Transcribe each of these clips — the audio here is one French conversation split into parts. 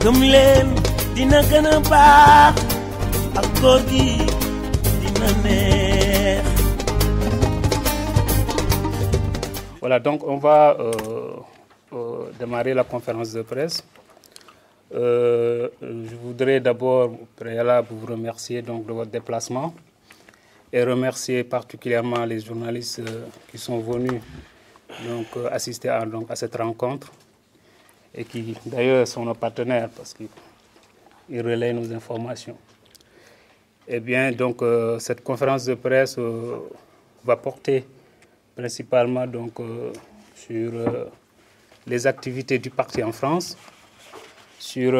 gëm leen dina gën a baax ak góor gi dina neex. Voilà, donc on va démarrer la conférence de presse. Je voudrais d'abord, au préalable, vous remercier donc de votre déplacement et remercier particulièrement les journalistes qui sont venus donc, assister à cette rencontre et qui d'ailleurs sont nos partenaires parce qu'ils relaient nos informations. Eh bien, donc cette conférence de presse va porter principalement donc, sur les activités du parti en France, sur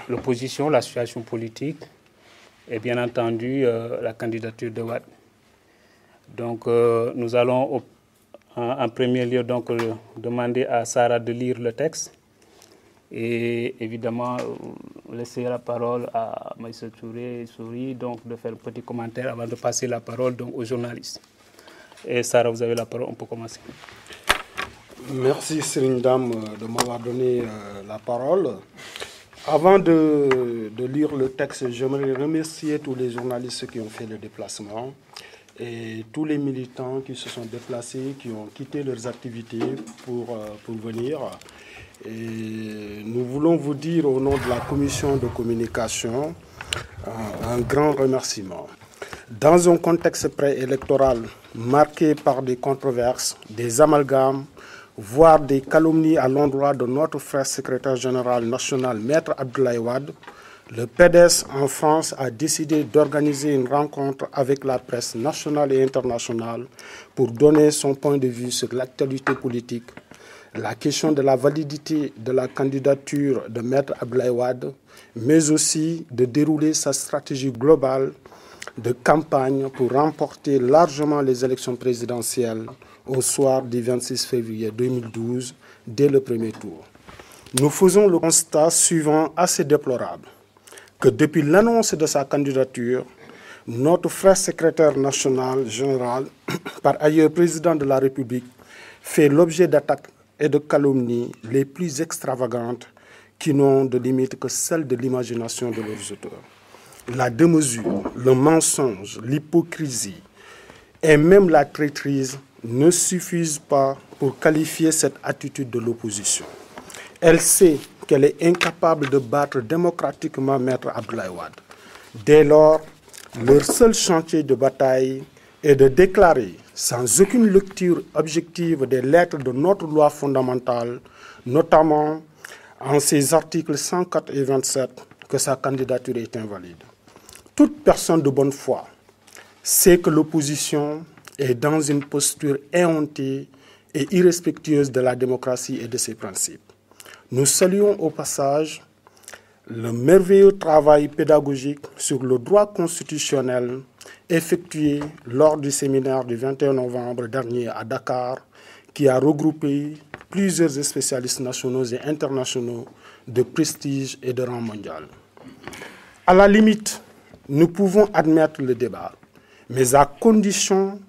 l'opposition, la situation politique et bien entendu la candidature de Wade. Donc nous allons en premier lieu donc, demander à Sarah de lire le texte et évidemment laisser la parole à Maïssa Touré et Souri donc de faire un petit commentaire avant de passer la parole donc, aux journalistes. Et Sarah, vous avez la parole, on peut commencer. Merci Serigne Dame de m'avoir donné la parole. Avant de lire le texte, j'aimerais remercier tous les journalistes qui ont fait le déplacement et tous les militants qui se sont déplacés, qui ont quitté leurs activités pour venir. Et nous voulons vous dire au nom de la commission de communication un grand remerciement. Dans un contexte préélectoral marqué par des controverses, des amalgames, voire des calomnies à l'endroit de notre frère secrétaire général national, Maître Abdoulaye Wade, le PDS en France a décidé d'organiser une rencontre avec la presse nationale et internationale pour donner son point de vue sur l'actualité politique, la question de la validité de la candidature de Maître Abdoulaye Wade, mais aussi de dérouler sa stratégie globale de campagne pour remporter largement les élections présidentielles au soir du 26 février 2012, dès le premier tour. Nous faisons le constat suivant assez déplorable, que depuis l'annonce de sa candidature, notre frère secrétaire national général, par ailleurs président de la République, fait l'objet d'attaques et de calomnies les plus extravagantes qui n'ont de limite que celle de l'imagination de leurs auteurs. La démesure, le mensonge, l'hypocrisie et même la traîtrise ne suffisent pas pour qualifier cette attitude de l'opposition. Elle sait qu'elle est incapable de battre démocratiquement Maître Abdoulaye Wade. Dès lors, leur seul chantier de bataille est de déclarer, sans aucune lecture objective des lettres de notre loi fondamentale, notamment en ses articles 104 et 27, que sa candidature est invalide. Toute personne de bonne foi sait que l'opposition est dans une posture éhontée et irrespectueuse de la démocratie et de ses principes. Nous saluons au passage le merveilleux travail pédagogique sur le droit constitutionnel effectué lors du séminaire du 21 novembre dernier à Dakar, qui a regroupé plusieurs spécialistes nationaux et internationaux de prestige et de rang mondial. À la limite, nous pouvons admettre le débat, mais à condition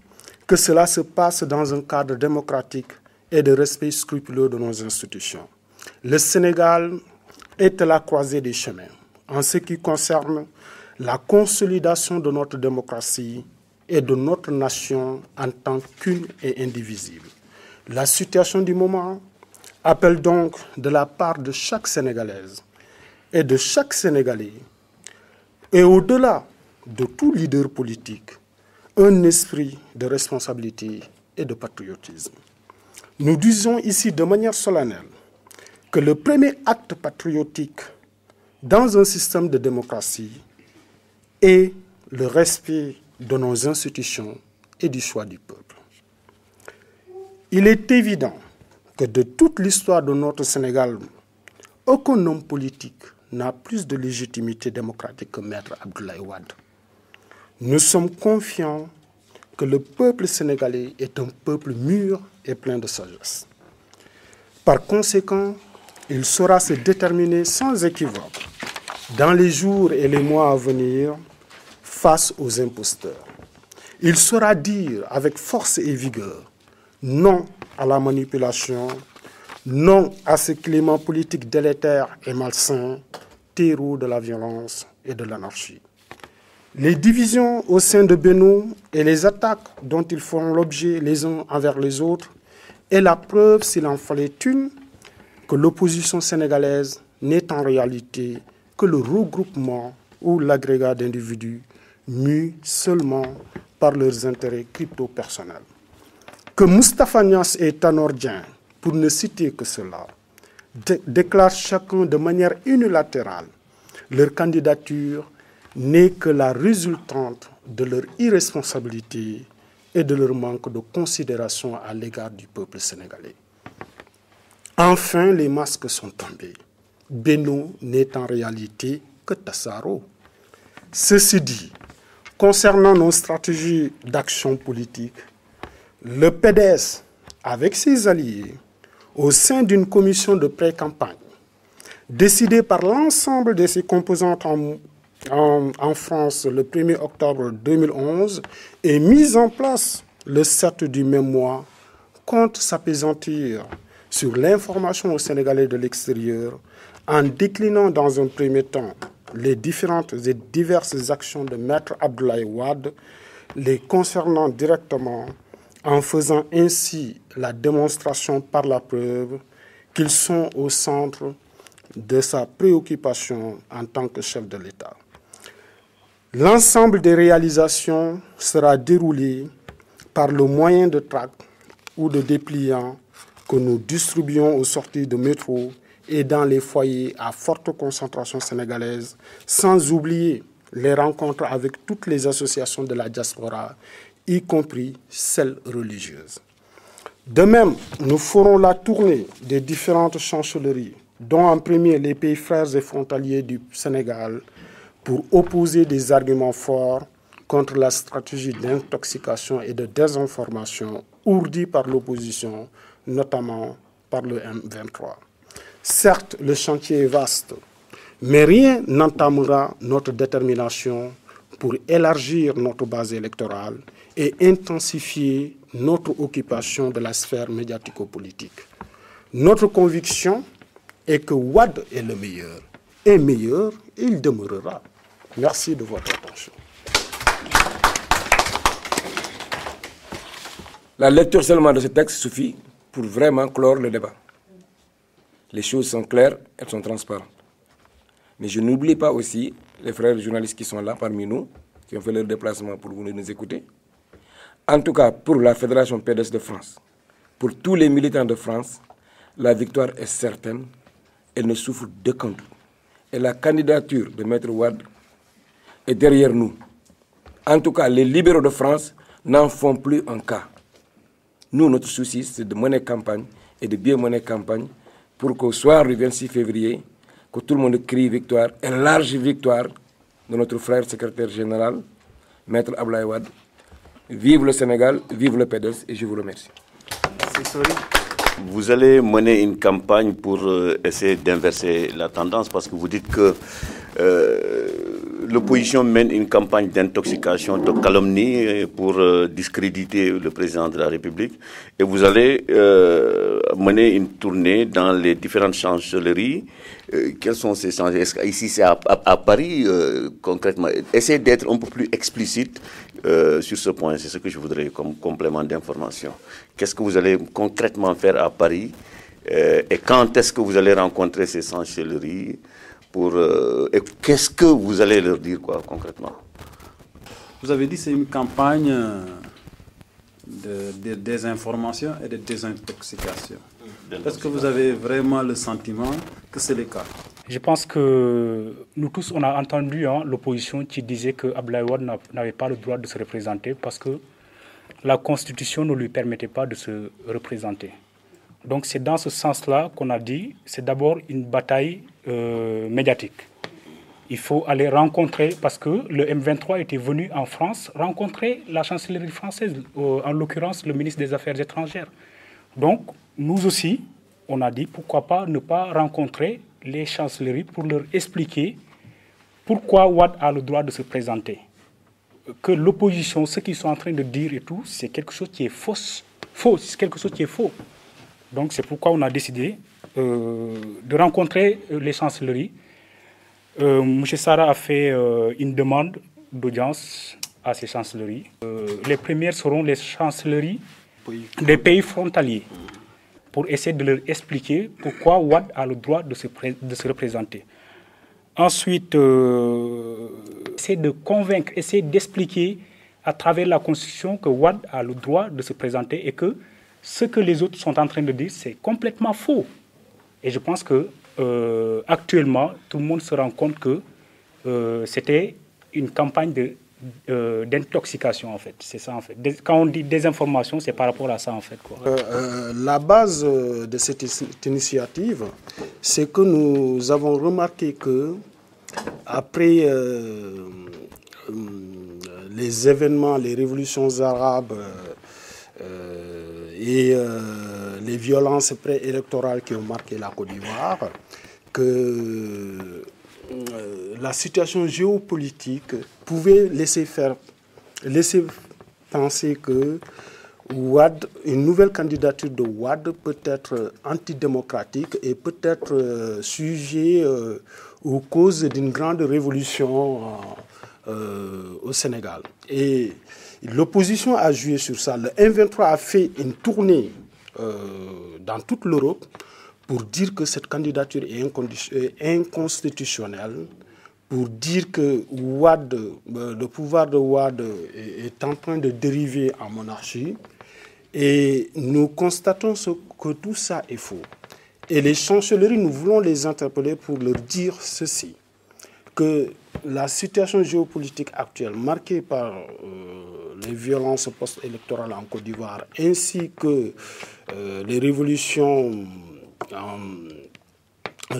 que cela se passe dans un cadre démocratique et de respect scrupuleux de nos institutions. Le Sénégal est à la croisée des chemins en ce qui concerne la consolidation de notre démocratie et de notre nation en tant qu'une et indivisible. La situation du moment appelle donc de la part de chaque Sénégalaise et de chaque Sénégalais, et au-delà de tout leader politique, un esprit de responsabilité et de patriotisme. Nous disons ici de manière solennelle que le premier acte patriotique dans un système de démocratie est le respect de nos institutions et du choix du peuple. Il est évident que de toute l'histoire de notre Sénégal, aucun homme politique n'a plus de légitimité démocratique que Maître Abdoulaye Wade. Nous sommes confiants que le peuple sénégalais est un peuple mûr et plein de sagesse. Par conséquent, il saura se déterminer sans équivoque dans les jours et les mois à venir face aux imposteurs. Il saura dire avec force et vigueur non à la manipulation, Non à ce climat politique délétère et malsain, terreau de la violence et de l'anarchie. Les divisions au sein de Benno et les attaques dont ils feront l'objet les uns envers les autres est la preuve, s'il en fallait une, que l'opposition sénégalaise n'est en réalité que le regroupement ou l'agrégat d'individus mus seulement par leurs intérêts crypto-personnels. Que Moustapha Niasse et Tanor Dieng, pour ne citer que cela, déclarent chacun de manière unilatérale leur candidature n'est que la résultante de leur irresponsabilité et de leur manque de considération à l'égard du peuple sénégalais. Enfin, les masques sont tombés. Benno n'est en réalité que Tassaro. Ceci dit, concernant nos stratégies d'action politique, le PDS, avec ses alliés, au sein d'une commission de pré-campagne, décidée par l'ensemble de ses composantes en France le 1er octobre 2011 et mise en place le 7 du même mois, compte s'appesantir sur l'information aux Sénégalais de l'extérieur en déclinant dans un premier temps les différentes et diverses actions de Maître Abdoulaye Wade, les concernant directement, en faisant ainsi la démonstration par la preuve qu'ils sont au centre de sa préoccupation en tant que chef de l'État. L'ensemble des réalisations sera déroulé par le moyen de tracts ou de dépliants que nous distribuons aux sorties de métro et dans les foyers à forte concentration sénégalaise, sans oublier les rencontres avec toutes les associations de la diaspora, y compris celles religieuses. De même, nous ferons la tournée des différentes chancelleries, dont en premier les pays frères et frontaliers du Sénégal, pour opposer des arguments forts contre la stratégie d'intoxication et de désinformation ourdie par l'opposition, notamment par le M23. Certes, le chantier est vaste, mais rien n'entamera notre détermination pour élargir notre base électorale et intensifier notre occupation de la sphère médiatico-politique. Notre conviction est que Wade est le meilleur, et meilleur, il demeurera. Merci de votre attention. La lecture seulement de ce texte suffit pour vraiment clore le débat. Les choses sont claires, elles sont transparentes. Mais je n'oublie pas aussi les frères journalistes qui sont là parmi nous, qui ont fait leur déplacement pour venir nous écouter. En tout cas, pour la Fédération PDS de France, pour tous les militants de France, la victoire est certaine, elle ne souffre d'aucun doute. Et la candidature de Maître Wade est derrière nous. En tout cas, les libéraux de France n'en font plus un cas. Nous, notre souci, c'est de mener campagne et de bien mener campagne pour qu'au soir du 26 février, que tout le monde crie victoire, une large victoire de notre frère secrétaire général, Maître Abdoulaye Wade. Vive le Sénégal, vive le PDS et je vous remercie. Merci, Vous allez mener une campagne pour essayer d'inverser la tendance parce que vous dites que l'opposition mène une campagne d'intoxication, de calomnie pour discréditer le président de la République et vous allez mener une tournée dans les différentes chancelleries. Quels sont ces chancelleries? Est-ce qu'ici c'est à Paris concrètement? Essayez d'être un peu plus explicite sur ce point, c'est ce que je voudrais comme complément d'information. Qu'est-ce que vous allez concrètement faire à Paris et quand est-ce que vous allez rencontrer ces chancelleries et qu'est-ce que vous allez leur dire concrètement? Vous avez dit que c'est une campagne de désinformation et de désintoxication. Est-ce que vous avez vraiment le sentiment que c'est le cas? Je pense que nous tous, on a entendu l'opposition qui disait que Abdoulaye Wade n'avait pas le droit de se représenter parce que la Constitution ne lui permettait pas de se représenter. Donc c'est dans ce sens-là qu'on a dit, c'est d'abord une bataille médiatique. Il faut aller rencontrer, parce que le M23 était venu en France rencontrer la chancellerie française, en l'occurrence le ministre des Affaires étrangères. Donc nous aussi, on a dit pourquoi pas ne pas rencontrer les chancelleries pour leur expliquer pourquoi Wade a le droit de se présenter. Que l'opposition, ce qu'ils sont en train de dire et tout, c'est quelque chose qui est faux, c'est quelque chose qui est faux. Donc c'est pourquoi on a décidé de rencontrer les chancelleries. M. Sarr a fait une demande d'audience à ces chancelleries. Les premières seront les chancelleries des pays frontaliers pour essayer de leur expliquer pourquoi Wade a le droit de se représenter. Ensuite, essayer de convaincre, essayer d'expliquer à travers la Constitution que Wade a le droit de se présenter et que ce que les autres sont en train de dire, c'est complètement faux. Et je pense que actuellement, tout le monde se rend compte que c'était une campagne d'intoxication, en fait. C'est ça, en fait. Quand on dit désinformation, c'est par rapport à ça, en fait, quoi. La base de cette initiative, c'est que nous avons remarqué que après les événements, les révolutions arabes et les violences préélectorales qui ont marqué la Côte d'Ivoire, que la situation géopolitique pouvait laisser penser que Wade, une nouvelle candidature de Wade peut être antidémocratique et peut être sujet aux causes d'une grande révolution au Sénégal. Et l'opposition a joué sur ça. Le M23 a fait une tournée dans toute l'Europe pour dire que cette candidature est inconstitutionnelle, pour dire que Wade, le pouvoir de Wade est en train de dériver en monarchie. Et nous constatons que tout ça est faux. Et les chancelleries, nous voulons les interpeller pour leur dire ceci, que la situation géopolitique actuelle, marquée par les violences post-électorales en Côte d'Ivoire, ainsi que les révolutions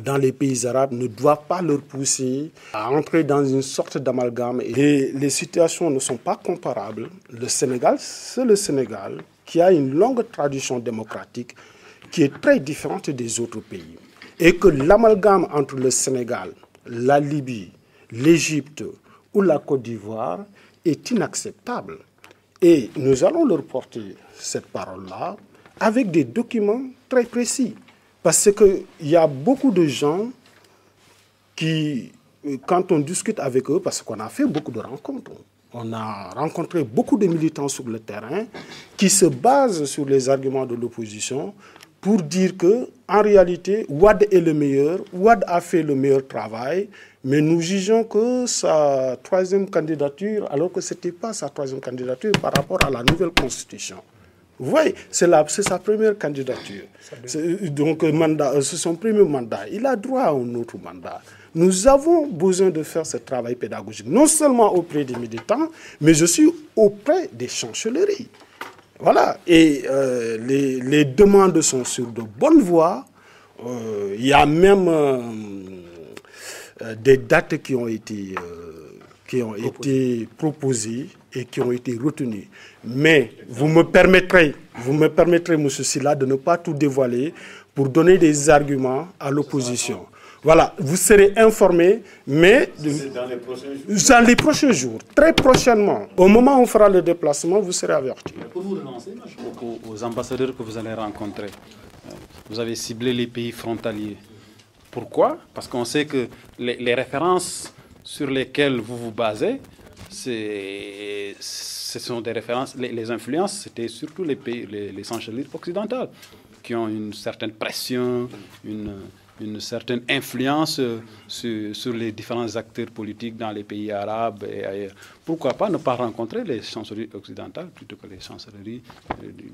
dans les pays arabes, ne doivent pas leur pousser à entrer dans une sorte d'amalgame. Les situations ne sont pas comparables. Le Sénégal, c'est le Sénégal qui a une longue tradition démocratique qui est très différente des autres pays. Et que l'amalgame entre le Sénégal, la Libye, l'Égypte ou la Côte d'Ivoire est inacceptable. Et nous allons leur porter cette parole-là avec des documents très précis. Parce qu'il y a beaucoup de gens qui, quand on discute avec eux, parce qu'on a fait beaucoup de rencontres, on a rencontré beaucoup de militants sur le terrain qui se basent sur les arguments de l'opposition pour dire qu'en réalité, Wade est le meilleur, Wade a fait le meilleur travail, mais nous jugeons que sa troisième candidature, alors que ce n'était pas sa troisième candidature par rapport à la nouvelle constitution. Vous voyez, c'est sa première candidature. Donc, c'est son premier mandat. Il a droit à un autre mandat. Nous avons besoin de faire ce travail pédagogique, non seulement auprès des militants, mais aussi auprès des chancelleries. Voilà. Et les demandes sont sur de bonnes voies. Il y a même des dates qui ont été proposées et qui ont été retenues. Mais vous me permettrez, M. Sylla, de ne pas tout dévoiler pour donner des arguments à l'opposition. Voilà, vous serez informés, mais dans les prochains jours, très prochainement, au moment où on fera le déplacement, vous serez avertis. Pour vous relancer aux ambassadeurs que vous allez rencontrer, vous avez ciblé les pays frontaliers. Pourquoi? Parce qu'on sait que les références sur lesquelles vous vous basez, ce sont des références, les influences, c'était surtout les pays, les chancelleries occidentales, qui ont une certaine pression, une certaine influence sur les différents acteurs politiques dans les pays arabes et ailleurs. Pourquoi pas ne pas rencontrer les chancelleries occidentales plutôt que les chancelleries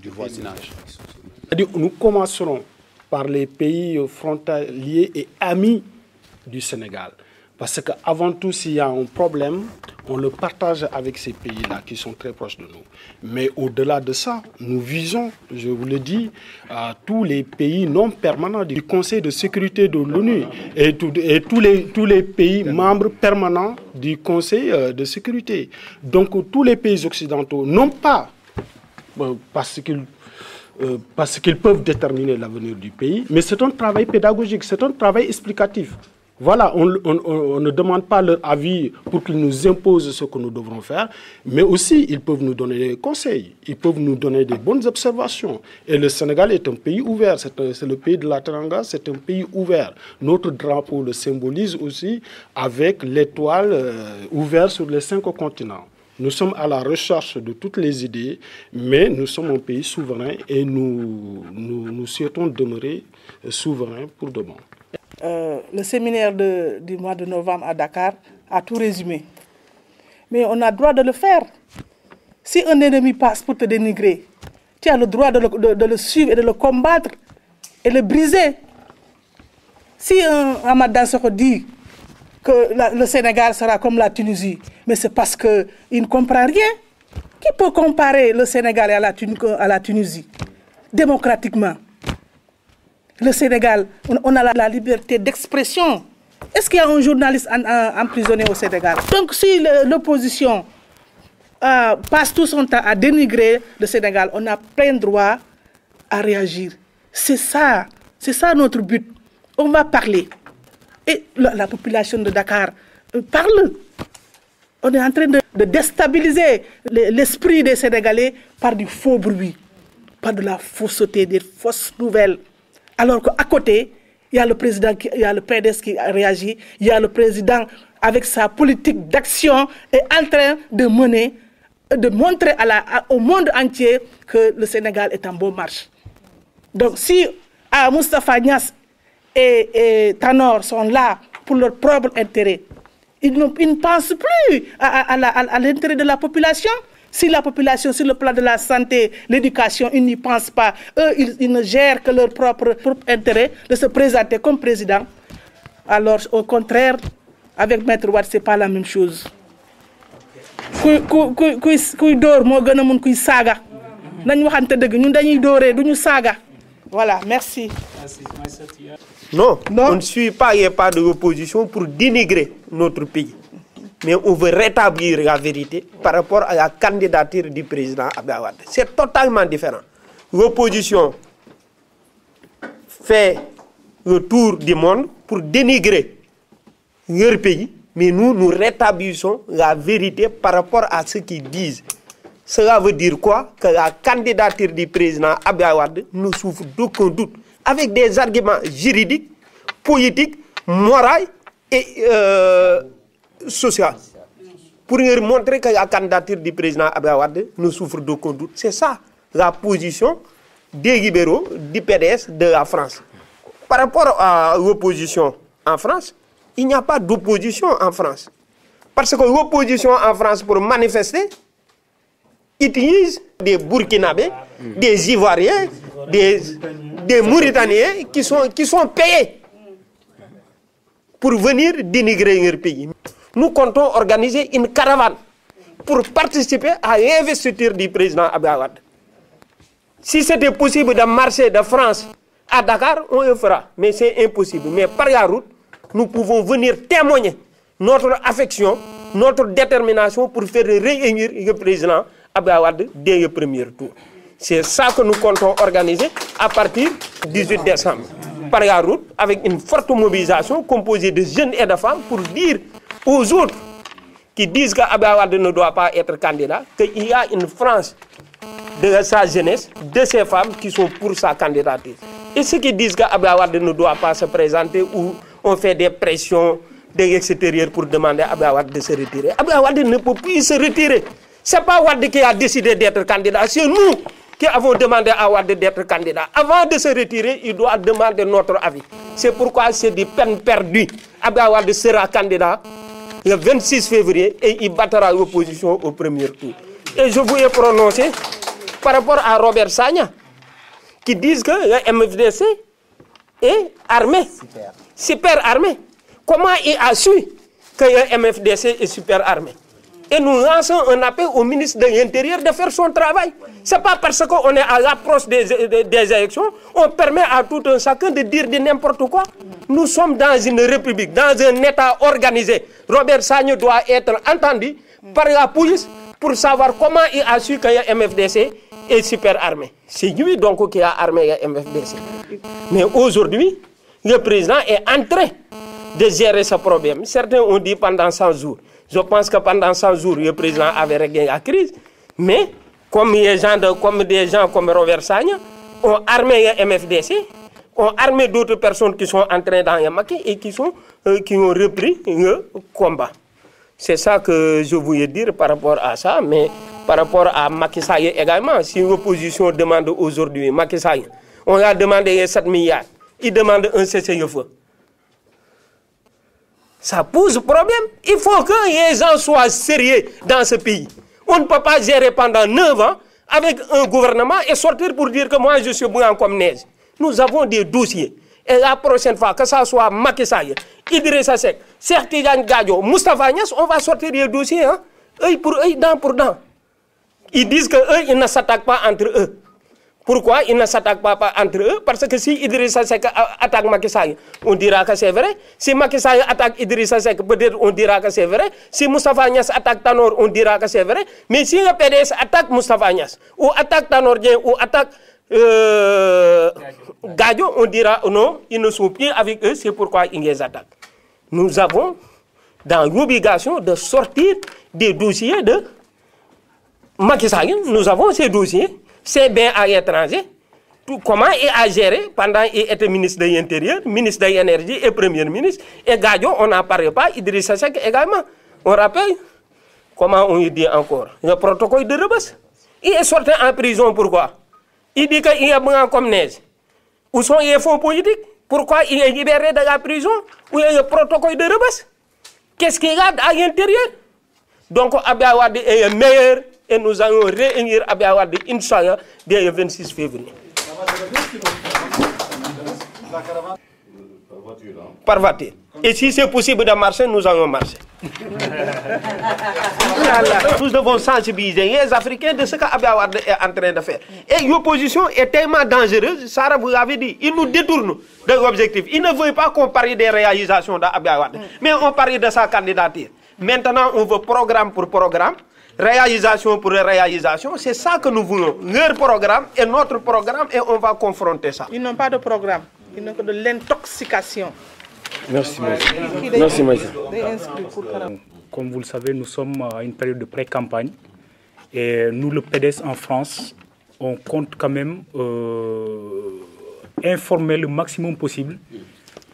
du voisinage? Nous commencerons par les pays frontaliers et amis du Sénégal. Parce qu'avant tout, s'il y a un problème, on le partage avec ces pays-là qui sont très proches de nous. Mais au-delà de ça, nous visons, je vous le dis, à tous les pays non permanents du Conseil de sécurité de l'ONU et tous les pays membres permanents du Conseil de sécurité. Donc tous les pays occidentaux, non pas parce qu'ils peuvent déterminer l'avenir du pays, mais c'est un travail pédagogique, c'est un travail explicatif. Voilà, on ne demande pas leur avis pour qu'ils nous imposent ce que nous devrons faire, mais aussi ils peuvent nous donner des conseils, ils peuvent nous donner des bonnes observations. Et le Sénégal est un pays ouvert, c'est le pays de la Teranga, c'est un pays ouvert. Notre drapeau le symbolise aussi avec l'étoile ouverte sur les 5 continents. Nous sommes à la recherche de toutes les idées, mais nous sommes un pays souverain et nous souhaitons demeurer souverains pour demain. Le séminaire du mois de novembre à Dakar a tout résumé. Mais on a le droit de le faire. Si un ennemi passe pour te dénigrer, tu as le droit de le suivre et de le combattre et le briser. Si un Ramadan se dit que le Sénégal sera comme la Tunisie, mais c'est parce qu'il ne comprend rien. Qui peut comparer le Sénégal à la Tunisie démocratiquement? Le Sénégal, on a la liberté d'expression. Est-ce qu'il y a un journaliste emprisonné au Sénégal? Donc si l'opposition passe tout son temps à dénigrer le Sénégal, on a plein droit à réagir. C'est ça notre but. On va parler. Et la population de Dakar parle. On est en train de déstabiliser l'esprit des Sénégalais par du faux bruit, par de la fausseté, des fausses nouvelles. Alors qu'à côté, il y a le président, il y a le PDS qui a réagi, il y a le président avec sa politique d'action est en train de mener, de montrer au monde entier que le Sénégal est en bonne marche. Donc si Moustapha Niasse et Tanor sont là pour leur propre intérêt, ils ne pensent plus à l'intérêt de la population. Si la population, sur le plan de la santé, l'éducation, ils n'y pensent pas. Eux, ils ne gèrent que leur propre intérêt de se présenter comme président. Alors, au contraire, avec Maître Wade, ce n'est pas la même chose. Voilà, merci. Non, on ne suit pas, il n'y a pas de opposition pour dénigrer notre pays. Mais on veut rétablir la vérité par rapport à la candidature du président Abdoulaye Wade. C'est totalement différent. L'opposition fait le tour du monde pour dénigrer leur pays, mais nous rétablissons la vérité par rapport à ce qu'ils disent. Cela veut dire quoi? Que la candidature du président Abdoulaye Wade ne souffre d'aucun doute, avec des arguments juridiques, politiques, moraux et social, pour leur montrer que la candidature du président Abdoulaye Wade ne souffre d'aucun doute. C'est ça la position des libéraux du PDS de la France. Par rapport à l'opposition en France, il n'y a pas d'opposition en France. Parce que l'opposition en France, pour manifester, utilise des Burkinabés, des Ivoiriens, des Mauritaniens qui sont payés pour venir dénigrer leur pays. Nous comptons organiser une caravane pour participer à l'investiture du président Abdoulaye Wade. Si c'était possible de marcher de France à Dakar, on le fera. Mais c'est impossible. Mais par la route, nous pouvons venir témoigner notre affection, notre détermination pour faire réunir le président Abdoulaye Wade dès le premier tour. C'est ça que nous comptons organiser à partir du 18 décembre. Par la route, avec une forte mobilisation composée de jeunes et de femmes pour dire aux autres qui disent qu'Abdoulaye Wade ne doit pas être candidat, qu'il y a une France de sa jeunesse, de ces femmes qui sont pour sa candidature. Et ceux qui disent qu'Abdoulaye Wade ne doit pas se présenter ou on fait des pressions de l'extérieur pour demander à Abdoulaye Wade de se retirer. Abdoulaye Wade ne peut plus se retirer. Ce n'est pas Wade qui a décidé d'être candidat, c'est nous qui avons demandé à Wade d'être candidat. Avant de se retirer, il doit demander notre avis. C'est pourquoi c'est des peines perdues. Abdoulaye Wade sera candidat le 26 février et il battra l'opposition au premier tour. Et je voulais prononcer par rapport à Robert Sagna, qui disent que le MFDC est armé, super armé. Comment il a su que le MFDC est super armé? Et nous lançons un appel au ministre de l'Intérieur de faire son travail. Ce n'est pas parce qu'on est à l'approche des élections, on permet à tout un chacun de dire de n'importe quoi. Nous sommes dans une république, dans un État organisé. Robert Sagna doit être entendu par la police pour savoir comment il a su que le MFDC est super armé. C'est lui donc qui a armé le MFDC. Mais aujourd'hui, le président est en train de gérer ce problème. Certains ont dit pendant 100 jours. Je pense que pendant 100 jours, le président avait réglé la crise. Mais comme des gens comme Robert Sagna ont armé le MFDC, ont armé d'autres personnes qui sont entrées dans Yamaki et qui ont repris le combat. C'est ça que je voulais dire par rapport à ça. Mais par rapport à Macky Sall également, si l'opposition demande aujourd'hui, Macky Sall, on a demandé 7 milliards, il demande un cessez-le-feu. Ça pose problème. Il faut que les gens soient sérieux dans ce pays. On ne peut pas gérer pendant 9 ans avec un gouvernement et sortir pour dire que moi je suis blanc comme neige. Nous avons des dossiers. Et la prochaine fois, que ça soit Macky Sall, Idrissa Seck, Cheikh Tidiane Gadio, Moustapha Niasse, on va sortir des dossiers, hein? Œil pour œil, dent pour dent. Ils disent qu'eux, ils ne s'attaquent pas entre eux. Pourquoi ils ne s'attaquent pas entre eux? Parce que si Idrissa Seck attaque Macky Sall, on dira que c'est vrai. Si Macky Sall attaque Idrissa Seck, peut-être on dira que c'est vrai. Si Moustapha Niasse attaque Tanor, on dira que c'est vrai. Mais si le PDS attaque Moustapha Niasse, ou attaque Tanor Dieng, ou attaque Gadio, on dira non, ils ne sont plus avec eux, c'est pourquoi ils les attaquent. Nous avons dans l'obligation de sortir des dossiers de Macky Sall. Nous avons ces dossiers. C'est bien à l'étranger. Comment il a géré pendant qu'il était ministre de l'Intérieur, ministre de l'Énergie et Premier ministre. Et Gadio, on n'en parle pas, Idrissa Seck également. On rappelle, comment on dit encore, le protocole de Rebeuss. Il est sorti en prison, pourquoi? Il dit qu'il est blanc comme neige. Où sont les fonds politiques? Pourquoi il est libéré de la prison? Où est le protocole de Rebeuss? Qu'est-ce qu'il a à l'intérieur? Donc, Abia Wade est le meilleur. Et nous allons réunir Abia Wade, Inch'Allah, dès le 26 février. Par voiture. Et si c'est possible de marcher, nous allons marcher. Nous devons sensibiliser les Africains de ce qu'Abia Wade est en train de faire. Et l'opposition est tellement dangereuse, Sarah vous l'avez dit, ils nous détournent de l'objectif. Ils ne veulent pas qu'on parle des réalisations d'Abia Wade, mais on parle de sa candidature. Maintenant, on veut programme pour programme. Réalisation pour réalisation, c'est ça que nous voulons. Leur programme et notre programme, et on va confronter ça. Ils n'ont pas de programme, ils n'ont que de l'intoxication. Merci, merci, merci. Comme vous le savez, nous sommes à une période de pré-campagne. Et nous, le PDS en France, on compte quand même informer le maximum possible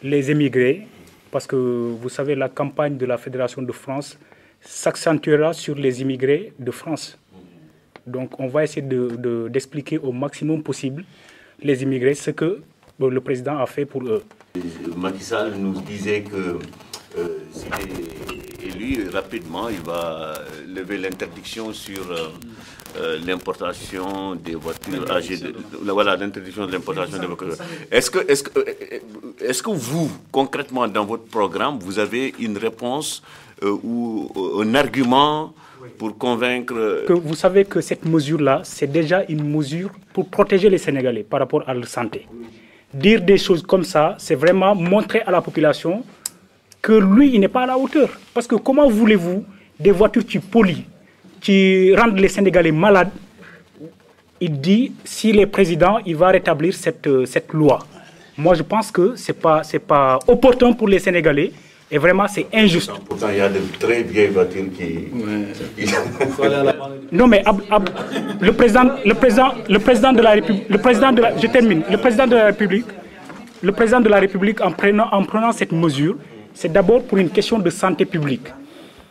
les émigrés. Parce que vous savez, la campagne de la Fédération de France s'accentuera sur les immigrés de France. Donc on va essayer d'expliquer au maximum possible les immigrés ce que le président a fait pour eux. Macky Sall nous disait que s'il est élu rapidement, il va lever l'interdiction sur l'importation des voitures âgées. Voilà, l'interdiction de l'importation des voitures. Est-ce que vous, concrètement, dans votre programme, vous avez une réponse ou un argument pour convaincre... Vous savez que cette mesure-là, c'est déjà une mesure pour protéger les Sénégalais par rapport à leur santé. Dire des choses comme ça, c'est vraiment montrer à la population que lui, il n'est pas à la hauteur. Parce que comment voulez-vous des voitures qui polluent, qui rendent les Sénégalais malades? Il dit, s'il est président, il va rétablir cette loi. Moi, je pense que ce n'est pas opportun pour les Sénégalais. Et vraiment, c'est injuste. Pourtant, il y a de très vieilles voitures qui... Non, mais le président de la République, je termine. Le président de la République, en prenant cette mesure, c'est d'abord pour une question de santé publique.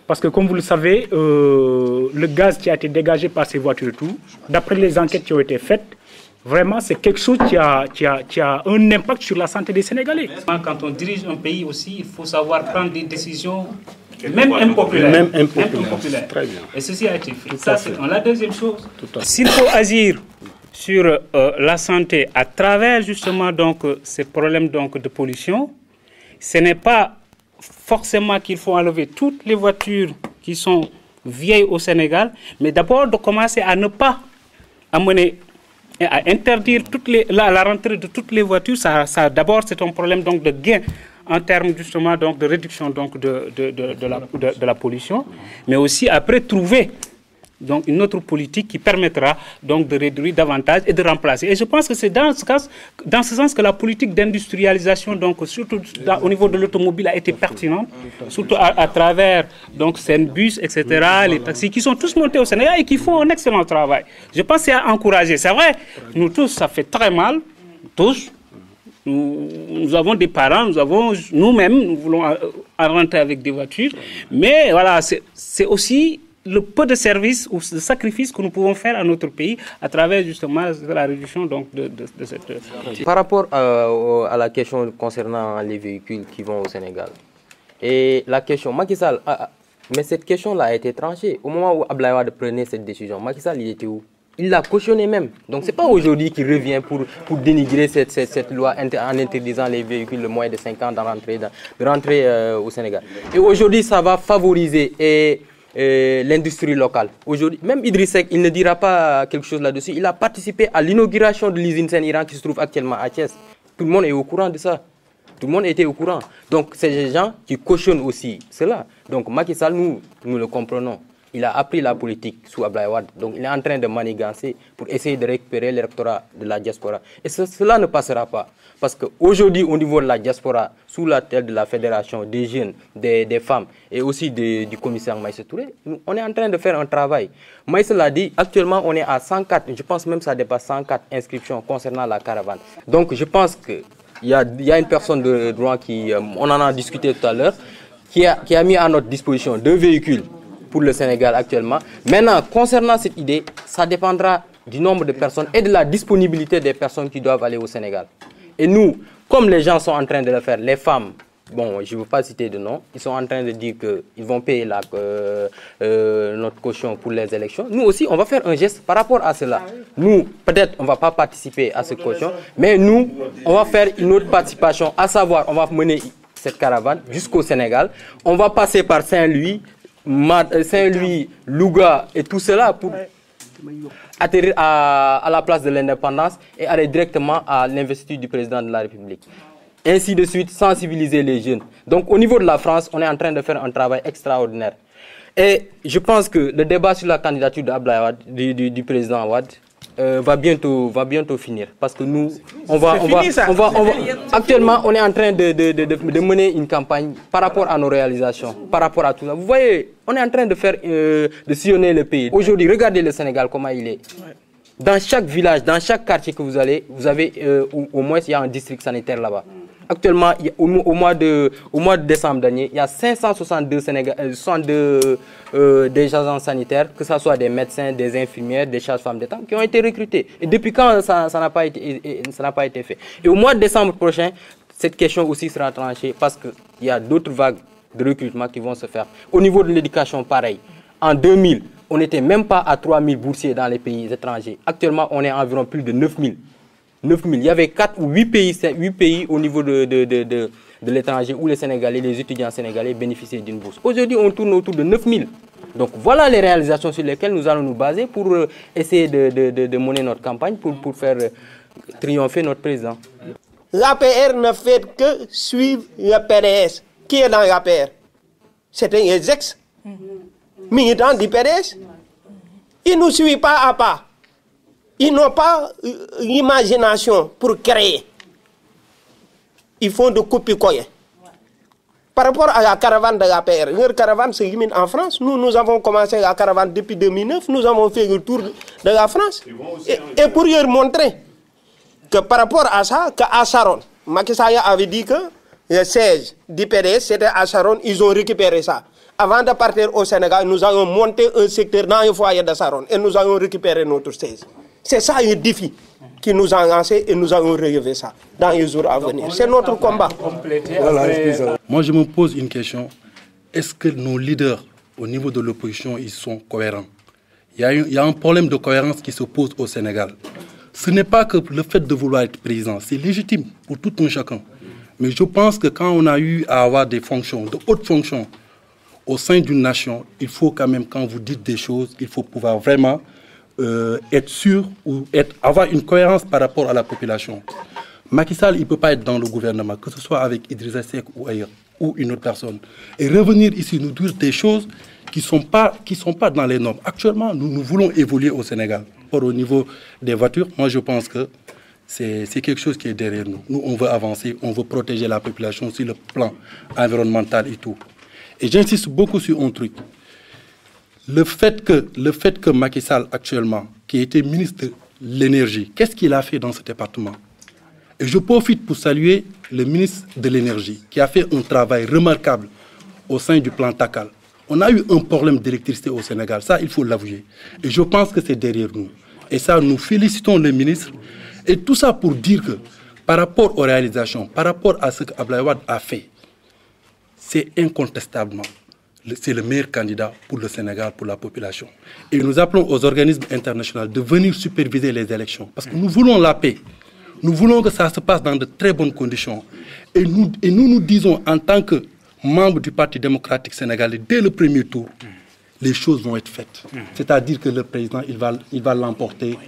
Parce que, comme vous le savez, le gaz qui a été dégagé par ces voitures et tout, d'après les enquêtes qui ont été faites, vraiment, c'est quelque chose qui a un impact sur la santé des Sénégalais. Quand on dirige un pays aussi, il faut savoir prendre des décisions, même impopulaires. Très bien. Et ceci a été fait. Ça, c'est la deuxième chose. S'il faut agir sur la santé à travers justement donc, ces problèmes donc, de pollution, ce n'est pas forcément qu'il faut enlever toutes les voitures qui sont vieilles au Sénégal, mais d'abord de commencer à ne pas amener... Et à interdire la rentrée de toutes les voitures, ça d'abord c'est un problème donc, de gain en termes justement donc, de réduction donc, de la pollution, mais aussi après trouver donc une autre politique qui permettra donc de réduire davantage et de remplacer. Et je pense que c'est dans ce sens que la politique d'industrialisation, donc surtout au niveau de l'automobile, a été pertinente, surtout à travers donc Senbus, etc., les taxis qui sont tous montés au Sénégal et qui font un excellent travail. Je pense que c'est à encourager. C'est vrai, nous tous, ça fait très mal, tous. Nous avons des parents, nous-mêmes, nous voulons rentrer avec des voitures. Mais voilà, c'est aussi le peu de services ou de sacrifices que nous pouvons faire à notre pays à travers justement la réduction donc, de cette... Par rapport à la question concernant les véhicules qui vont au Sénégal, et la question, Macky Sall, mais cette question-là a été tranchée. Au moment où Abdoulaye Wade prenait cette décision, Macky Sall, il était où? Il l'a cautionné même. Donc ce n'est pas aujourd'hui qu'il revient pour dénigrer cette loi en interdisant les véhicules de moins de 5 ans de rentrer au Sénégal. Et aujourd'hui, ça va favoriser l'industrie locale. Aujourd'hui, même Idriss Seck, il ne dira pas quelque chose là-dessus. Il a participé à l'inauguration de l'usine Sen-Iran qui se trouve actuellement à Thiès. Tout le monde est au courant de ça. Tout le monde était au courant. Donc c'est des gens qui cautionnent aussi cela. Donc Macky Sall, nous le comprenons. Il a appris la politique sous Abdoulaye Wade. Donc il est en train de manigancer pour essayer de récupérer l'électorat de la diaspora. Et cela ne passera pas. Parce qu'aujourd'hui, au niveau de la diaspora, sous la tête de la fédération, des jeunes, des femmes et aussi du commissaire Maïssa Touré, on est en train de faire un travail. Maïssa l'a dit, actuellement on est à 104, je pense même que ça dépasse 104 inscriptions concernant la caravane. Donc je pense qu'il y a une personne de droit on en a discuté tout à l'heure, qui a mis à notre disposition 2 véhicules pour le Sénégal actuellement. Maintenant, concernant cette idée, ça dépendra du nombre de personnes et de la disponibilité des personnes qui doivent aller au Sénégal. Et nous, comme les gens sont en train de le faire, les femmes, bon, je ne veux pas citer de nom, ils sont en train de dire qu'ils vont payer notre caution pour les élections. Nous aussi, on va faire un geste par rapport à cela. Nous, peut-être, on ne va pas participer à cette caution, mais nous, on va faire une autre participation, à savoir, on va mener cette caravane jusqu'au Sénégal. On va passer par Saint-Louis, Louga et tout cela pour atterrir à la place de l'indépendance et aller directement à l'investiture du président de la République. Ainsi de suite, sensibiliser les jeunes. Donc au niveau de la France, on est en train de faire un travail extraordinaire. Et je pense que le débat sur la candidature d'Abdoulaye Wade, du président Wade, va bientôt finir. Parce que nous, actuellement, on est en train de mener une campagne par rapport à nos réalisations, par rapport à tout ça. Vous voyez, on est en train de sillonner le pays. Aujourd'hui, regardez le Sénégal, comment il est. Dans chaque village, dans chaque quartier que vous allez, vous avez au moins il y a un district sanitaire là-bas. Actuellement, au mois de décembre dernier, il y a 562 des agents sanitaires, que ce soit des médecins, des infirmières, des sages-femmes d'État, qui ont été recrutés. Et depuis quand ça n'a pas été fait? Et au mois de décembre prochain, cette question aussi sera tranchée parce qu'il y a d'autres vagues de recrutement qui vont se faire. Au niveau de l'éducation, pareil. En 2000, on n'était même pas à 3000 boursiers dans les pays étrangers. Actuellement, on est à environ plus de 9000. Il y avait 4 ou 8 pays au niveau de l'étranger où les Sénégalais, les étudiants sénégalais bénéficiaient d'une bourse. Aujourd'hui, on tourne autour de 9000. Donc voilà les réalisations sur lesquelles nous allons nous baser pour essayer de mener notre campagne, pour faire triompher notre président. L'APR ne fait que suivre le PDS. Qui est dans l'APR? C'est un ex-militant du PDS. Ils ne nous suivent pas à pas. Ils n'ont pas l'imagination pour créer. Ils font de copier-coller. Par rapport à la caravane de l'APR, leur caravane se limite en France. Nous avons commencé la caravane depuis 2009. Nous avons fait le tour de la France. Et pour leur montrer que par rapport à ça, qu'à Saron, Macky Sall avait dit que le siège du PDS, c'était à Saron, ils ont récupéré ça. Avant de partir au Sénégal, nous allons monter un secteur dans le foyer de Saron et nous allons récupérer notre siège. C'est ça le défi qui nous a lancé et nous allons relever ça dans les jours à venir. C'est notre combat. Moi, je me pose une question. Est-ce que nos leaders, au niveau de l'opposition, ils sont cohérents? Il y a un problème de cohérence qui se pose au Sénégal. Ce n'est pas que le fait de vouloir être président, c'est légitime pour tout un chacun. Mais je pense que quand on a eu à avoir des fonctions, de hautes fonctions, au sein d'une nation, il faut quand même, quand vous dites des choses, il faut pouvoir vraiment être sûr ou avoir une cohérence par rapport à la population. Macky Sall, il ne peut pas être dans le gouvernement, que ce soit avec Idrissa Seck ou ailleurs. ou une autre personne. Et revenir ici nous dire des choses qui sont pas dans les normes. Actuellement, nous voulons évoluer au Sénégal. Or, au niveau des voitures, moi je pense que c'est quelque chose qui est derrière nous. Nous, on veut avancer, on veut protéger la population sur le plan environnemental et tout. Et j'insiste beaucoup sur un truc. Le fait que Macky Sall, actuellement, qui était ministre de l'Énergie, qu'est-ce qu'il a fait dans ce département? Et je profite pour saluer le ministre de l'Énergie, qui a fait un travail remarquable au sein du plan Takal. On a eu un problème d'électricité au Sénégal, ça, il faut l'avouer. Et je pense que c'est derrière nous. Et ça, nous félicitons le ministre. Et tout ça pour dire que, par rapport aux réalisations, par rapport à ce qu'Abdoulaye Wade a fait, c'est incontestablement, c'est le meilleur candidat pour le Sénégal, pour la population. Et nous appelons aux organismes internationaux de venir superviser les élections. Parce que nous voulons la paix. Nous voulons que ça se passe dans de très bonnes conditions. Et nous disons, en tant que membres du Parti démocratique sénégalais, dès le premier tour, les choses vont être faites. C'est-à-dire que le président, il va l'emporter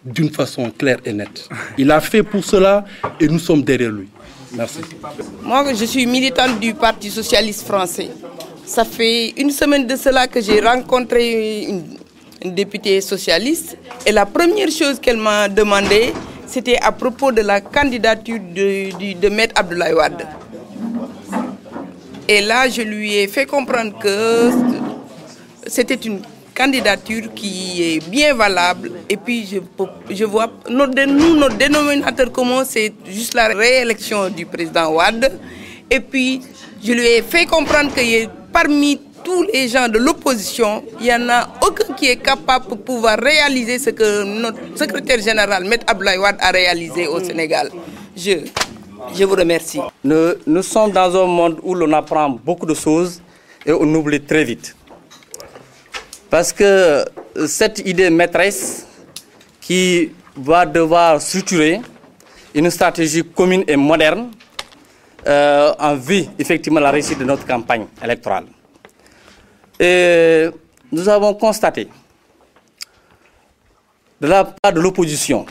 d'une façon claire et nette. Il a fait pour cela et nous sommes derrière lui. Merci. Moi, je suis militante du Parti socialiste français. Ça fait une semaine de cela que j'ai rencontré une députée socialiste. Et la première chose qu'elle m'a demandé, c'était à propos de la candidature de Maître Abdoulaye Wade. Et là, je lui ai fait comprendre que c'était une candidature qui est bien valable. Et puis, je vois, notre dénominateur commun, c'est juste la réélection du président Wade. Et puis, je lui ai fait comprendre que parmi tous les gens de l'opposition, il n'y en a aucun qui est capable de pouvoir réaliser ce que notre secrétaire général, Maître Abdoulaye Wade, a réalisé au Sénégal. Je vous remercie. Nous sommes dans un monde où l'on apprend beaucoup de choses et on oublie très vite. Parce que cette idée maîtresse qui va devoir structurer une stratégie commune et moderne en vue effectivement la réussite de notre campagne électorale. Et nous avons constaté de la part de l'opposition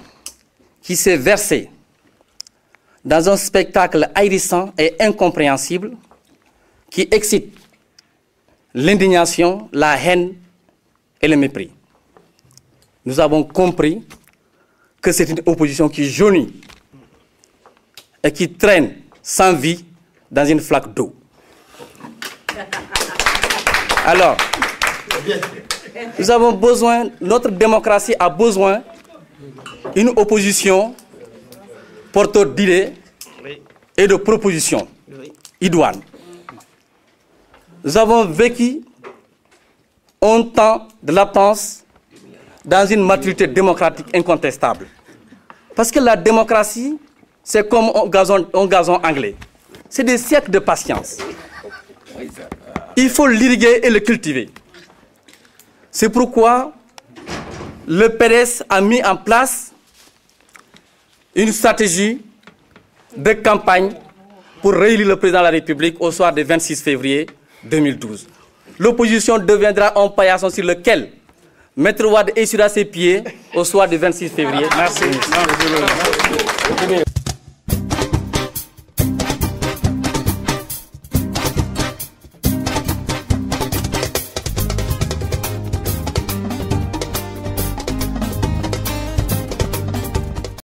qui s'est versée dans un spectacle ahurissant et incompréhensible qui excite l'indignation, la haine et le mépris. Nous avons compris que c'est une opposition qui jaunit et qui traîne sans vie dans une flaque d'eau. Alors, nous avons besoin, notre démocratie a besoin d'une opposition porteur d'idées et de propositions idoines. Nous avons vécu un temps de latence dans une maturité démocratique incontestable. Parce que la démocratie, c'est comme un gazon anglais. C'est des siècles de patience. Il faut l'irriguer et le cultiver. C'est pourquoi le PDS a mis en place une stratégie de campagne pour réélire le président de la République au soir du 26 février 2012. L'opposition deviendra un paillasson sur lequel Maître Wade essuiera ses pieds au soir du 26 février. Merci.